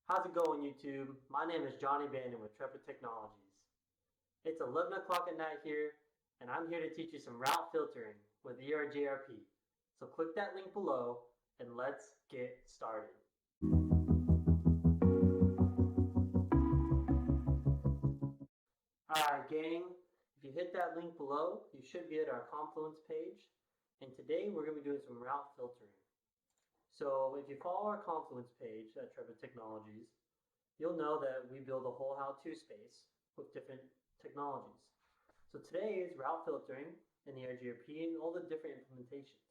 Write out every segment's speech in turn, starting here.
How's it going, YouTube? My name is Johnny Bandon with Intrepid Technologies. It's 11 o'clock at night here, and I'm here to teach you some route filtering with EIGRP. So click that link below, and let's get started. Alright, gang, if you hit that link below, you should be at our Confluence page, and today we're going to be doing some route filtering. So if you follow our Confluence page at Intrepid Technologies, you'll know that we build a whole how-to space with different technologies. So today is route filtering in the EIGRP and all the different implementations.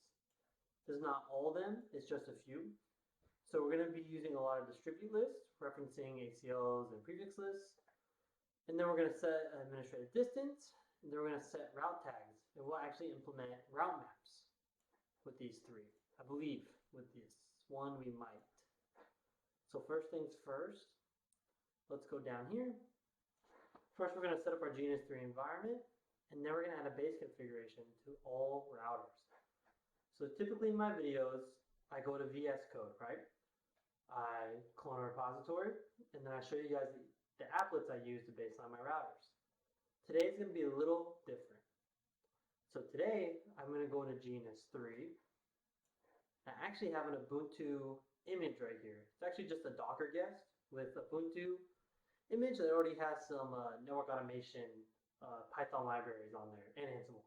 This is not all of them, it's just a few. So we're going to be using a lot of distribute lists, referencing ACLs and prefix lists. And then we're going to set administrative distance, and then we're going to set route tags. And we'll actually implement route maps with these three. I believe with this one we might. So first things first, let's go down here. First, we're going to set up our GNS3 environment, and then we're going to add a base configuration to all routers. So typically in my videos, I go to VS Code, right? I clone a repository, and then I show you guys the applets I use to baseline my routers. Today is going to be a little different. So today, I'm going to go into GNS3. I actually have an Ubuntu image right here. It's actually just a Docker guest with Ubuntu image that already has some network automation Python libraries on there and Ansible.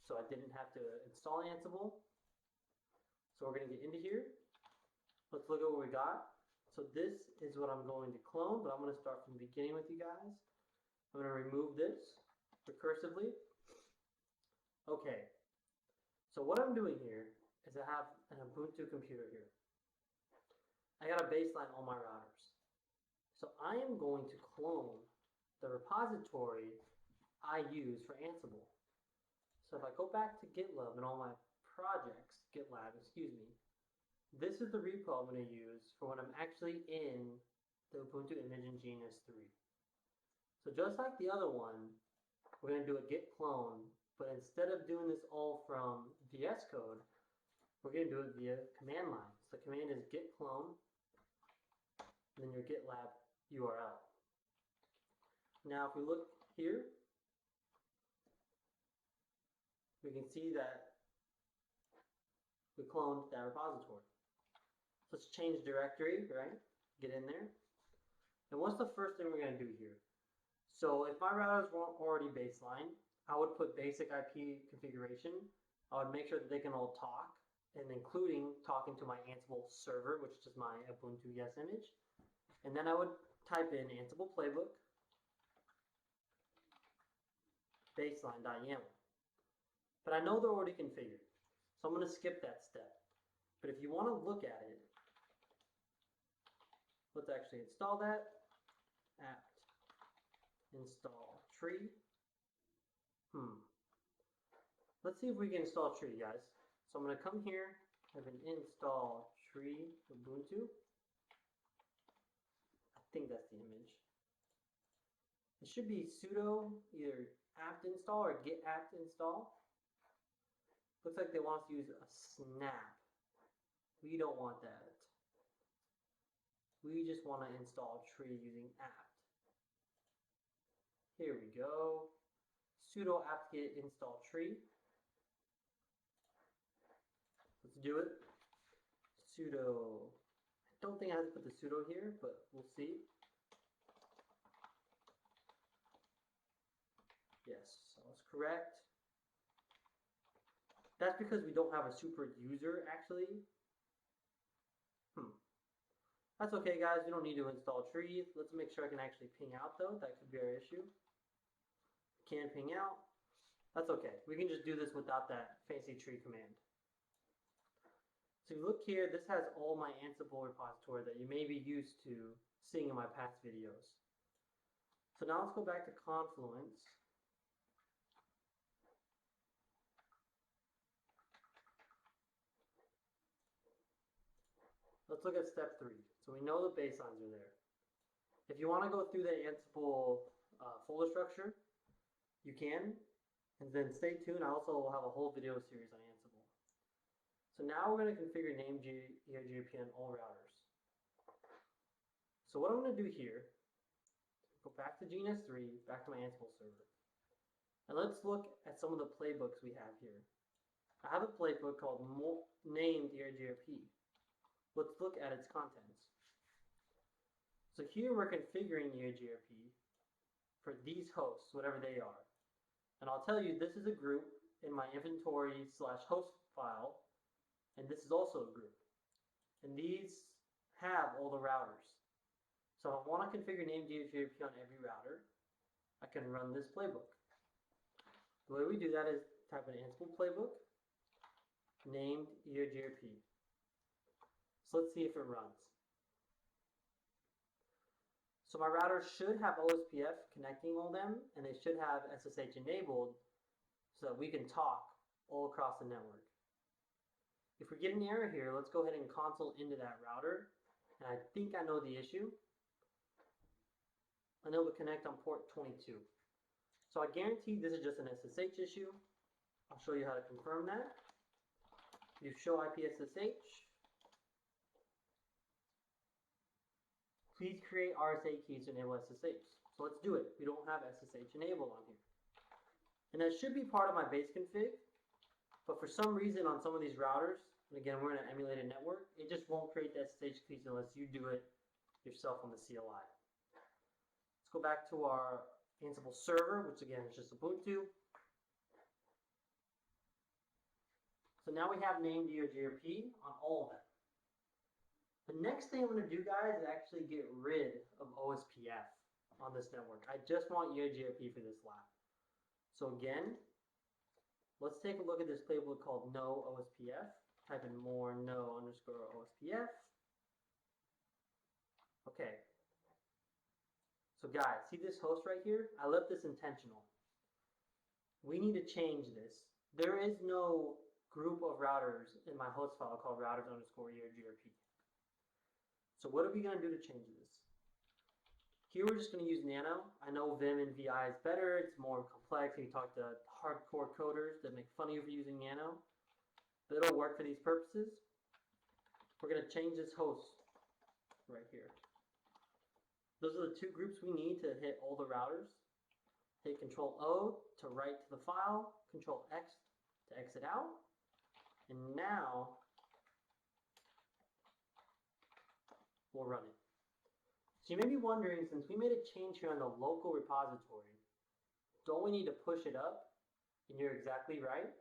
So I didn't have to install Ansible. So we're going to get into here. Let's look at what we got. So this is what I'm going to clone, but I'm going to start from the beginning with you guys. I'm going to remove this recursively. Okay. So what I'm doing here is I have an Ubuntu computer here. I got to baseline all my routers. So I am going to clone the repository I use for Ansible. So if I go back to GitLab and all my projects, this is the repo I'm going to use for when I'm actually in the Ubuntu image in GNS3. So just like the other one, we're going to do a Git Clone, but instead of doing this all from VS Code, we're going to do it via command line. So the command is Git Clone, and then your GitLab URL. Now if we look here, we can see that we cloned that repository. So let's change directory, right? Get in there. And what's the first thing we're going to do here? So if my routers weren't already baseline, I would put basic IP configuration. I would make sure that they can all talk, and including talking to my Ansible server, which is just my Ubuntu Yes image. And then I would type in Ansible playbook baseline.yaml. But I know they're already configured, so I'm going to skip that step. But if you want to look at it, let's actually install that. Apt install tree. Let's see if we can install tree, guys. So I'm going to come here, have an install tree Ubuntu. I think that's the image. It should be sudo either apt install or git apt install. Looks like they want us to use a snap. We don't want that. We just want to install tree using apt. Here we go. Sudo apt get install tree. Let's do it. Sudo. I don't think I have to put the sudo here, but we'll see. Yes, so that's correct. That's because we don't have a super user, actually. That's okay, guys. We don't need to install trees. Let's make sure I can actually ping out, though. That could be our issue. Can ping out. That's okay. We can just do this without that fancy tree command. So you look here, this has all my Ansible repository that you may be used to seeing in my past videos. So now let's go back to Confluence. Let's look at step 3. So we know the baselines are there. If you want to go through the Ansible folder structure, you can. And then stay tuned. I also will have a whole video series on Ansible. So now we're going to configure name EIGRP on all routers. So what I'm going to do here, go back to GNS3, back to my Ansible server. And let's look at some of the playbooks we have here. I have a playbook called named EIGRP. Let's look at its contents. So here we're configuring EIGRP for these hosts, whatever they are. And I'll tell you, this is a group in my inventory/host file, and this is also a group. And these have all the routers. So if I want to configure named EIGRP on every router, I can run this playbook. The way we do that is type in Ansible playbook, named EIGRP. So let's see if it runs. So my routers should have OSPF connecting all them, and they should have SSH enabled so that we can talk all across the network. If we get an error here, let's go ahead and console into that router, and I think I know the issue. Unable to connect on port 22. So I guarantee this is just an SSH issue. I'll show you how to confirm that. You show IP SSH. Please create RSA keys to enable SSH. So let's do it. We don't have SSH enabled on here. And that should be part of my base config. But for some reason on some of these routers, and again, we're in an emulated network, it just won't create the SSH keys unless you do it yourself on the CLI. Let's go back to our Ansible server, which again is just Ubuntu. So now we have named EIGRP on all of them. The next thing I'm going to do, guys, is actually get rid of OSPF on this network. I just want EIGRP for this lab. So again, let's take a look at this playbook called no OSPF. Type in more no underscore OSPF. Okay. So guys, see this host right here? I left this intentional. We need to change this. There is no group of routers in my host file called routers underscore EIGRP. So what are we going to do to change this? Here we're just going to use nano. I know Vim and VI is better. It's more complex. You talk to hardcore coders that make fun of you for using nano. But it'll work for these purposes. We're going to change this host right here. Those are the two groups we need to hit all the routers. Hit Control O to write to the file, Control X to exit out. And now we'll run it. So you may be wondering, since we made a change here on the local repository, don't we need to push it up? And you're exactly right.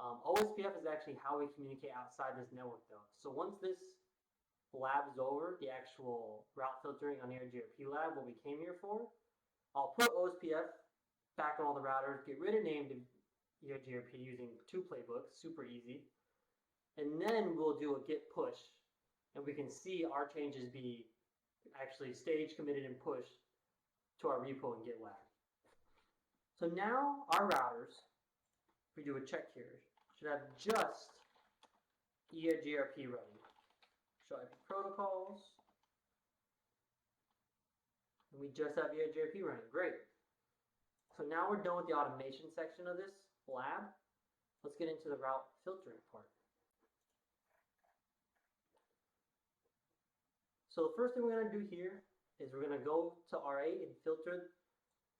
OSPF is actually how we communicate outside this network though. So once this lab is over, the actual route filtering on the EIGRP lab, what we came here for, I'll put OSPF back on all the routers, get rid of named EIGRP using two playbooks, super easy. And then we'll do a git push, and we can see our changes be actually staged, committed, and pushed to our repo in GitLab. So now our routers, if we do a check here, should have just EIGRP running. Show IP protocols. And we just have EIGRP running. Great. So now we're done with the automation section of this lab. Let's get into the route filtering part. So the first thing we're going to do here is we're going to go to R8 and filter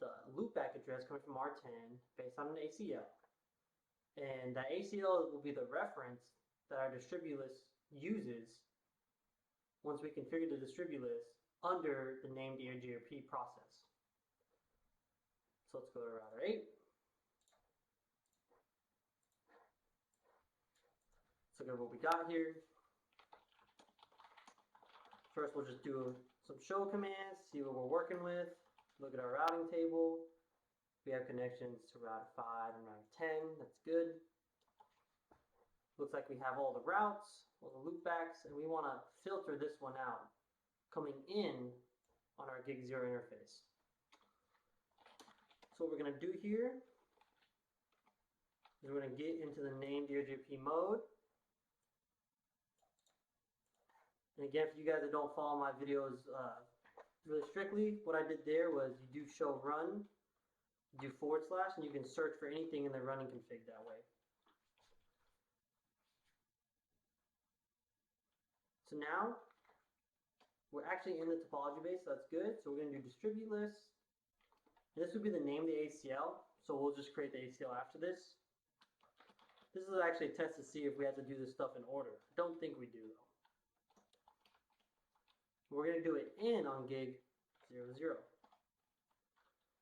the loopback address coming from R10 based on an ACL. And that ACL will be the reference that our distribulist uses once we configure the distribulist under the named EIGRP process. So let's go to router 8. Let's look at what we got here. First, we'll just do some show commands, see what we're working with, look at our routing table. We have connections to router 5 and router 10. That's good. Looks like we have all the routes, all the loopbacks, and we want to filter this one out coming in on our gig 0 interface. So what we're going to do here is we're going to get into the named EIGRP mode. And again, for you guys that don't follow my videos really strictly, what I did there was you do show run, you do /, and you can search for anything in the running config that way. So now We're actually in the topology base, so that's good. So we're going to do distribute list. And this would be the name of the ACL. So we'll just create the ACL after this. This is actually a test to see if we have to do this stuff in order. I don't think we do though. We're going to do it in on gig 00.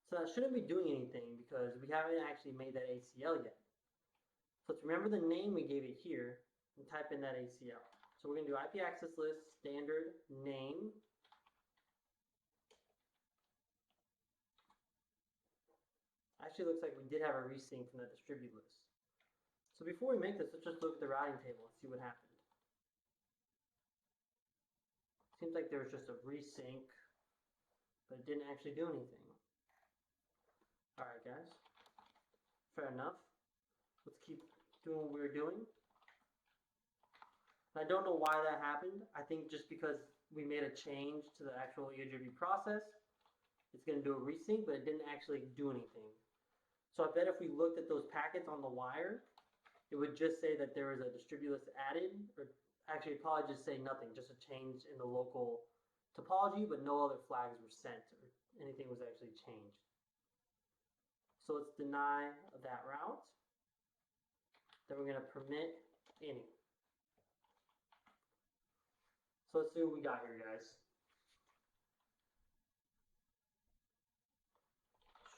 So that shouldn't be doing anything because we haven't actually made that ACL yet. So let's remember the name we gave it here and type in that ACL. So we're going to do IP access list standard name. Actually looks like we did have a resync from that distribute list. So before we make this, let's just look at the routing table and see what happened. Seems like there was just a resync, but it didn't actually do anything. Alright guys, fair enough. Let's keep doing what we're doing. I don't know why that happened. I think just because we made a change to the actual EIGRP process, it's going to do a resync, but it didn't actually do anything. So I bet if we looked at those packets on the wire, it would just say that there was a distribute list added, or actually it'd probably just say nothing, just a change in the local topology, but no other flags were sent or anything was actually changed. So let's deny that route. Then we're going to permit any. So let's see what we got here, guys.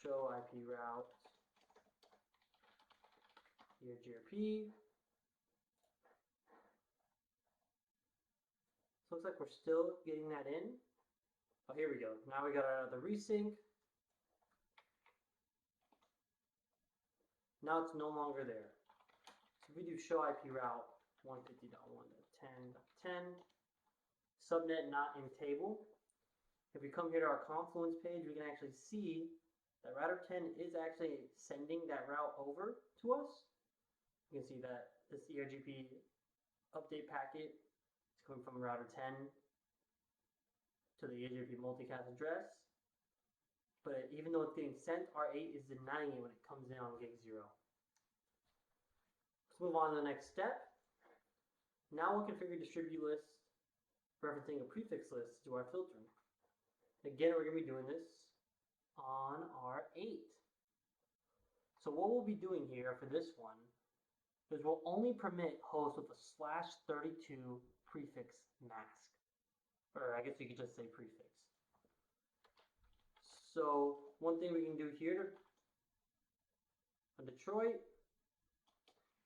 Show IP route, EIGRP. So looks like we're still getting that in. Oh, here we go. Now we got the resync. Now it's no longer there. So if we do show IP route 150.1.10.10, subnet not in table. If we come here to our Confluence page, we can actually see that router 10 is actually sending that route over to us. You can see that this EIGRP update packet is coming from router 10 to the EIGRP multicast address. But even though it's getting sent, R8 is denying it when it comes in on gig 0. Let's move on to the next step. Now we'll configure distribute list referencing a prefix list to do our filtering. Again, we're going to be doing this on R8. So what we'll be doing here for this one is we'll only permit hosts with a /32 prefix mask. Or I guess you could just say prefix. So one thing we can do here on Detroit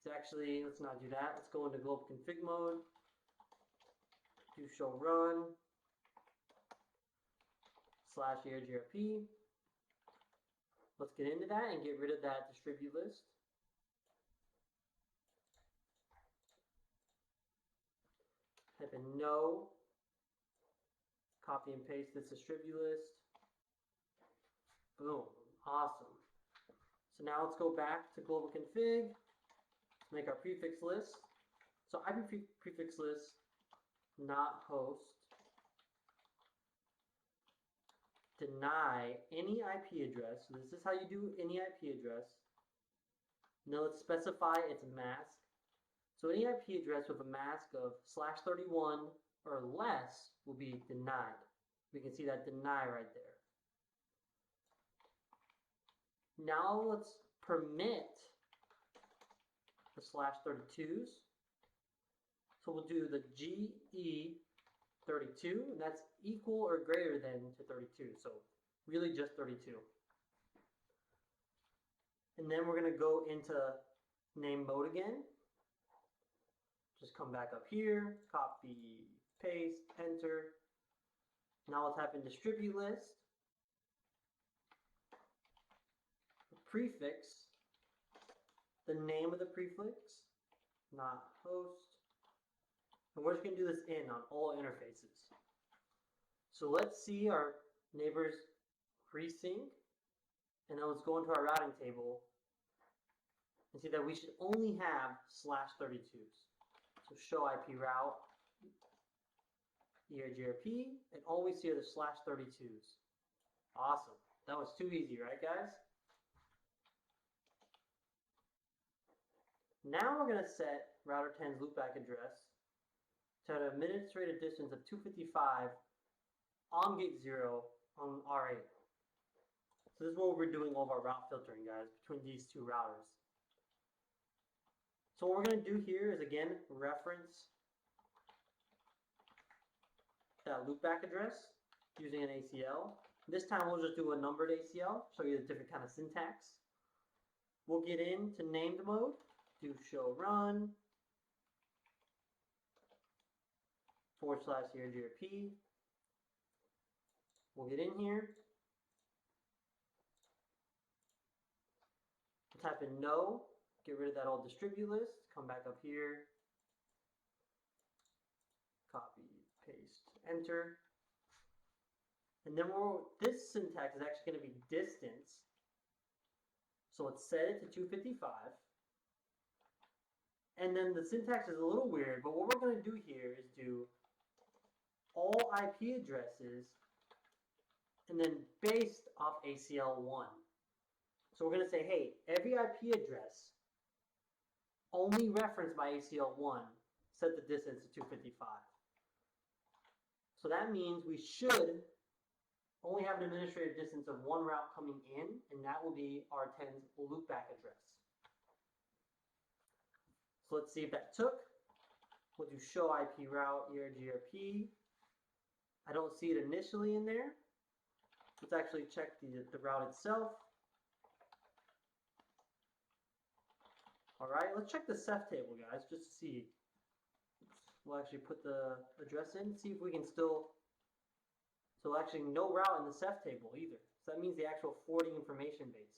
is actually, let's not do that. Let's go into global config mode. Do show run /EIGRP. Let's get into that and get rid of that distribute list. Type in no, copy and paste this distribute list. Boom, awesome. So now let's go back to global config, make our prefix list. So IP prefix list, not host, deny any IP address. So this is how you do any IP address. Now let's specify its mask. So any IP address with a mask of /31 or less will be denied. We can see that deny right there. Now let's permit the /32s. So we'll do the GE32, and that's equal or greater than to 32. So really just 32. And then we're going to go into name mode again. Just come back up here, copy, paste, enter. Now let's type in distribute list. Prefix, the name of the prefix, not host. And we're just going to do this in on all interfaces. So let's see our neighbors resync, and then let's go into our routing table and see that we should only have /32s. So show IP route, EIGRP, and all we see are the /32s. Awesome. That was too easy, right guys? Now we're going to set router 10's loopback address to an administrative distance of 255 on gate 0 on R8. So this is what we're doing all of our route filtering, guys, between these two routers. So what we're going to do here is, again, reference that loopback address using an ACL. This time we'll just do a numbered ACL, show you the different kind of syntax. We'll get into named mode, do show run, / EIGRP. We'll get in here. We'll type in no, get rid of that old distribute list, come back up here, copy, paste, enter. And then this syntax is actually going to be distance. So let's set it to 255. And then the syntax is a little weird, but what we're going to do here is do all IP addresses and then based off ACL1. So we're going to say, hey, every IP address only referenced by ACL1, set the distance to 255. So that means we should only have an administrative distance of one route coming in, and that will be R10's loopback address. So let's see if that took. We'll do show IP route EIGRP. I don't see it initially in there. Let's actually check the route itself. All right, let's check the Ceph table, guys, just to see. We'll actually put the address in, see if we can still. So actually no route in the Ceph table either. So that means the actual forwarding information base.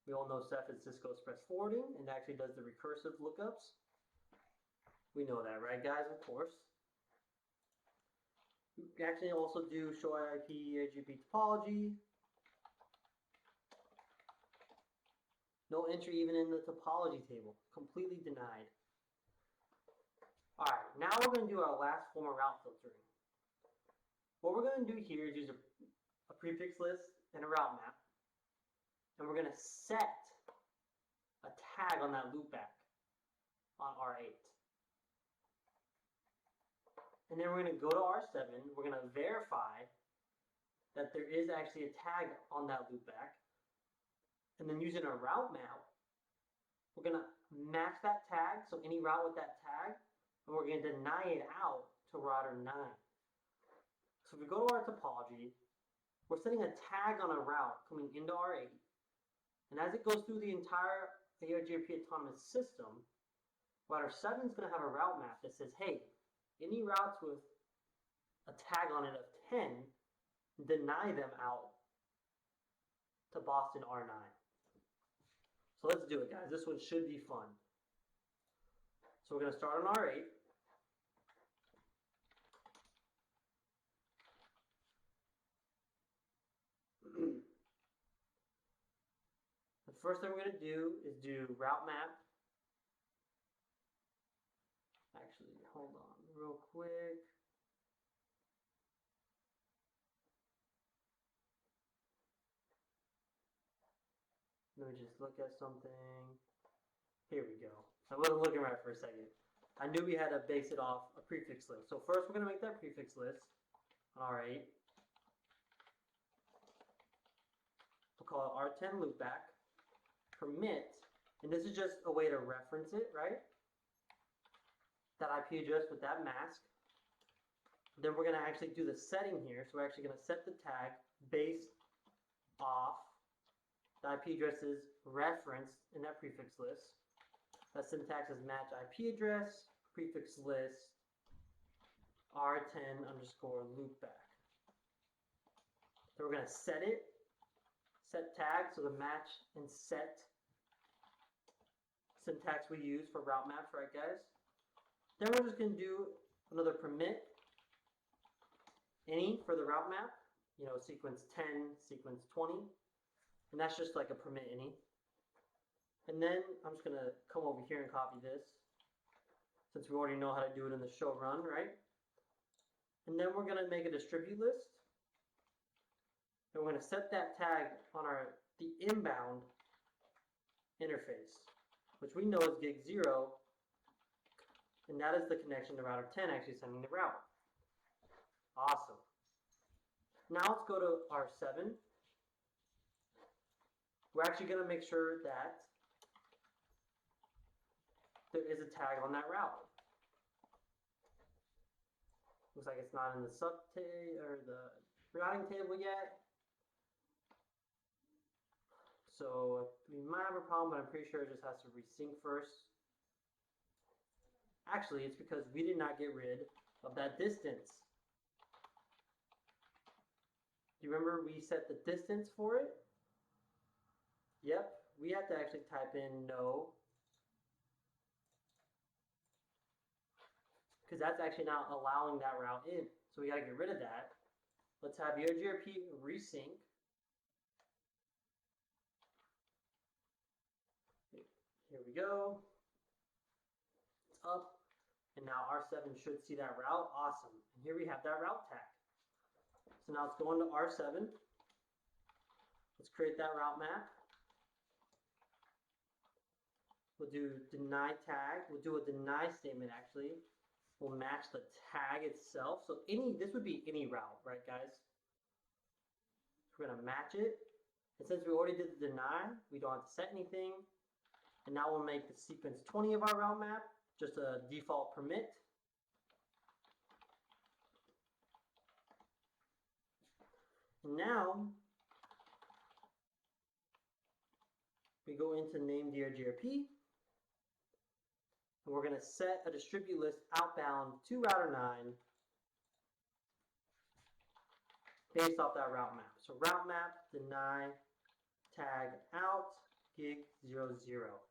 We all know Ceph is Cisco Express Forwarding and actually does the recursive lookups. We know that, right, guys? Of course. We can actually also do show IP EIGRP topology. No entry even in the topology table. Completely denied. All right, now we're going to do our last form of route filtering. What we're going to do here is use a prefix list and a route map. And we're going to set a tag on that loopback on R8. And then we're going to go to R7. We're going to verify that there is actually a tag on that loopback. And then using a route map, we're going to match that tag, so any route with that tag, and we're going to deny it out to router 9. So if we go to our topology, we're setting a tag on a route coming into R8. And as it goes through the entire EIGRP autonomous system, router 7 is going to have a route map that says, hey, any routes with a tag on it of 10, deny them out to Boston R9. So let's do it, guys. This one should be fun. So we're going to start on R8. The first thing we're going to do is do route map. Actually, hold on real quick. Let me just look at something. Here we go. I wasn't looking right for a second. I knew we had to base it off a prefix list. So first we're going to make that prefix list on R8. We'll call it R10 loopback. Permit, and this is just a way to reference it, right? That IP address with that mask. Then we're going to actually do the setting here. So we're actually going to set the tag based off the IP addresses referenced in that prefix list. That syntax is match IP address, prefix list, R10 underscore loopback. So we're going to set it, set tag, so the match and set syntax we use for route maps, right, guys? Then we're just going to do another permit any for the route map, you know, sequence 10, sequence 20, and that's just like a permit any. And then I'm just going to come over here and copy this, since we already know how to do it in the show run, right? And then we're going to make a distribute list, and we're going to set that tag on the inbound interface, which we know is gig 0, and that is the connection to router 10 actually sending the route. Awesome. Now let's go to R7. We're actually going to make sure that there is a tag on that route. Looks like it's not in the or the routing table yet. So we might have a problem, but I'm pretty sure it just has to resync first. Actually, it's because we did not get rid of that distance. Do you remember we set the distance for it? Yep, we have to actually type in no, because that's actually not allowing that route in. So we got to get rid of that. Let's have EIGRP resync. Here we go. It's up. And now R7 should see that route. Awesome. And here we have that route tag. So now let's go into R7. Let's create that route map. We'll do deny tag. We'll do a deny statement actually. We'll match the tag itself. So this would be any route, right guys? We're gonna match it. And since we already did the deny, we don't have to set anything. And now we'll make the sequence 20 of our route map just a default permit. And now we go into named EIGRP. And we're going to set a distribute list outbound to router 9 based off that route map. So route map, deny, tag out, gig 00.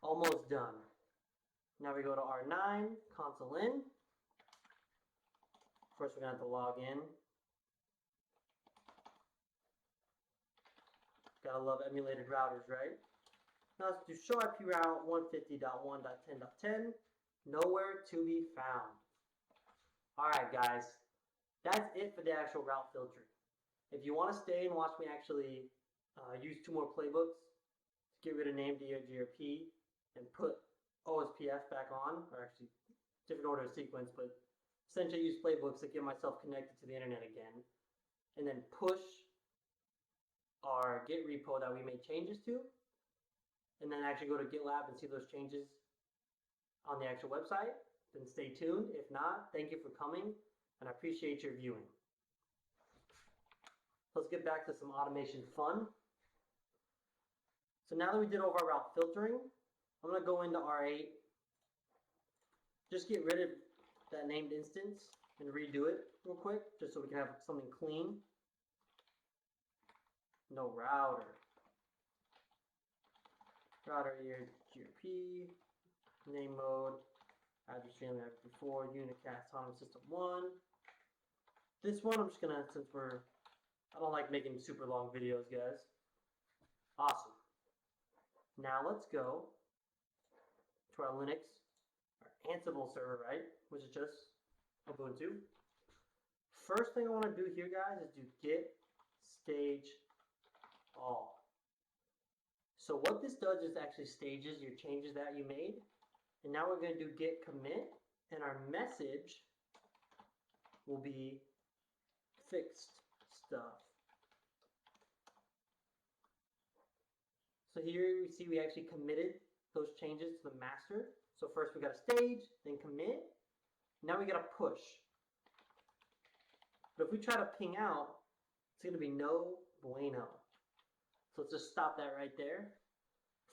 Almost done. Now we go to R9, console in. Of course, we're going to have to log in. Gotta love emulated routers, right? Now let's do show IP route 150.1.10.10. Nowhere to be found. Alright guys, that's it for the actual route filtering. If you want to stay and watch me actually use 2 more playbooks to get rid of named EIGRP and put OSPF back on, or actually different order of sequence, but essentially use playbooks to get myself connected to the internet again, and then push our Git repo that we made changes to, and then actually go to GitLab and see those changes on the actual website, then stay tuned. If not, thank you for coming, and I appreciate your viewing. Let's get back to some automation fun. So now that we did over our route filtering, I'm going to go into R8, just get rid of that named instance and redo it real quick, just so we can have something clean. No router. Router EIGRP, name mode, address stream before, unicast autonomous system 1. This one I'm just going to, since I don't like making super long videos, guys. Awesome. Now let's go to our Linux, our Ansible server, right? Which is just Ubuntu. First thing I want to do here, guys, is do git stage all. So what this does is actually stages your changes that you made. And now we're going to do git commit, and our message will be fixed stuff. So here we see we actually committed those changes to the master. So first we got to stage, then commit. Now we got to push. But if we try to ping out, it's going to be no bueno. So let's just stop that right there.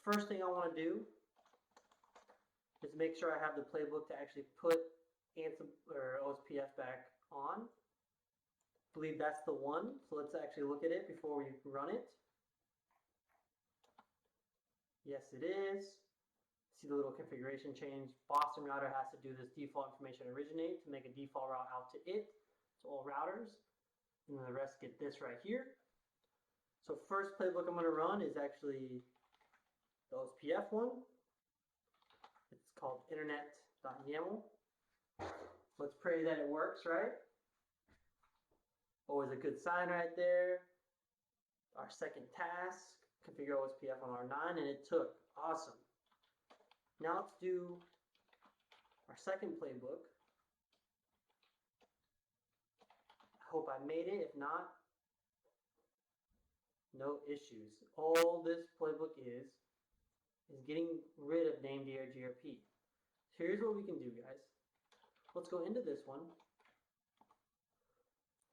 First thing I want to do is make sure I have the playbook to actually put Ansible or OSPF back on. I believe that's the one. So let's actually look at it before we run it. Yes, it is. See the little configuration change. Boston router has to do this default information originate to make a default route out to it. To all routers. And then the rest get this right here. So first playbook I'm going to run is actually the OSPF one. It's called internet.yaml. Let's pray that it works, right? Always a good sign right there. Our second task, configure OSPF on R9, and it took. Awesome. Now let's do our second playbook. hope I made it. If not, no issues. All this playbook is getting rid of named EIGRP. Here's what we can do, guys. Let's go into this one.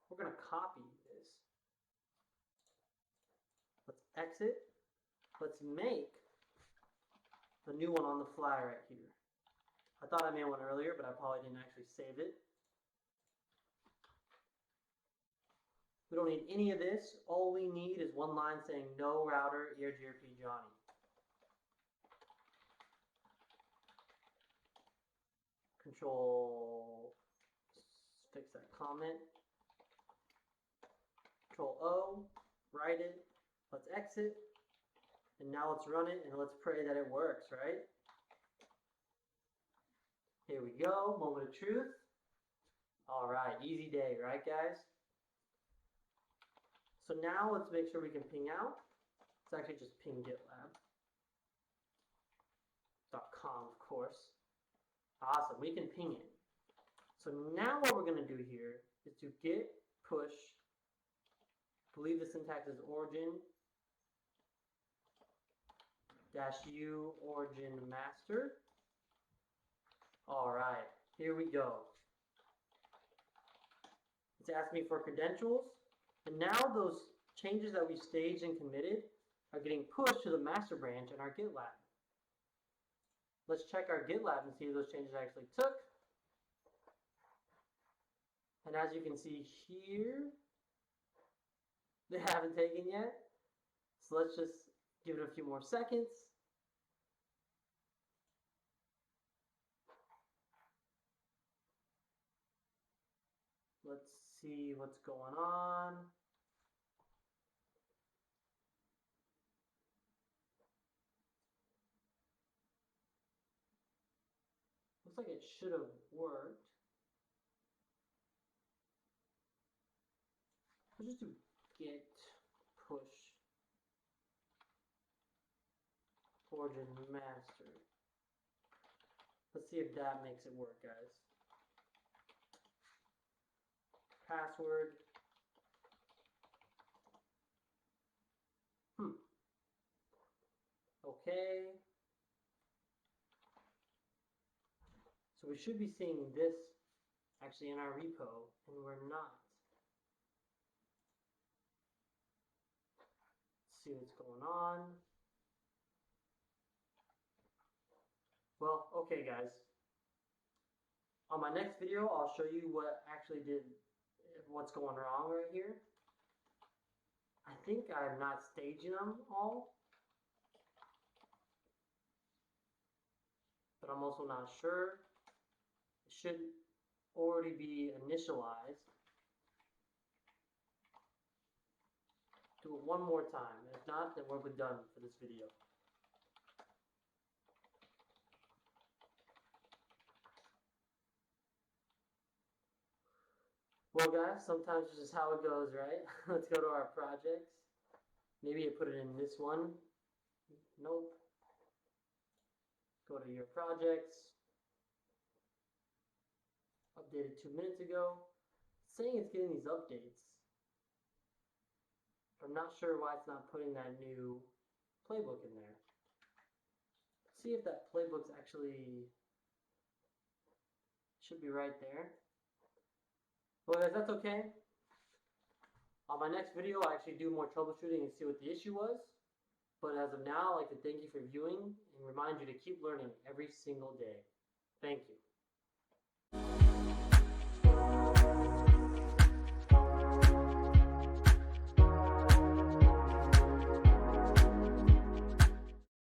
We're going to copy this. Let's exit. Let's make a new one on the fly right here. I thought I made one earlier, but I probably didn't actually save it. We don't need any of this. All we need is one line saying no router EIGRP Johnny. Control, fix that comment. Control O, write it. Let's exit. And now let's run it and let's pray that it works, right? Here we go, moment of truth. All right, easy day, right guys? So now let's make sure we can ping out. It's actually just ping gitlab.com, of course. Awesome, we can ping it. So now what we're gonna do here is to git push, I believe the syntax is origin -u origin master. All right, here we go. It's asking me for credentials. And now those changes that we staged and committed are getting pushed to the master branch in our GitLab. Let's check our GitLab and see if those changes actually took. And as you can see here, they haven't taken yet. So let's just give it a few more seconds. Let's see what's going on. Looks like it should have worked. Let's just do git push origin master. Let's see if that makes it work, guys. Password. Okay. So we should be seeing this actually in our repo, and we're not. Let's see what's going on. Well, okay guys. On my next video, I'll show you what actually what's going wrong right here. I think I'm not staging them all, but I'm also not sure. It should already be initialized. Do it one more time. If not, then we're done for this video. Well guys, sometimes it's just how it goes, right? Let's go to our projects. Maybe you put it in this one. Nope. Go to your projects. Updated 2 minutes ago. It's saying it's getting these updates. I'm not sure why it's not putting that new playbook in there. Let's see if that playbook's actually should be right there. Well guys, that's okay. On my next video, I'll actually do more troubleshooting and see what the issue was. But as of now, I'd like to thank you for viewing and remind you to keep learning every single day. Thank you.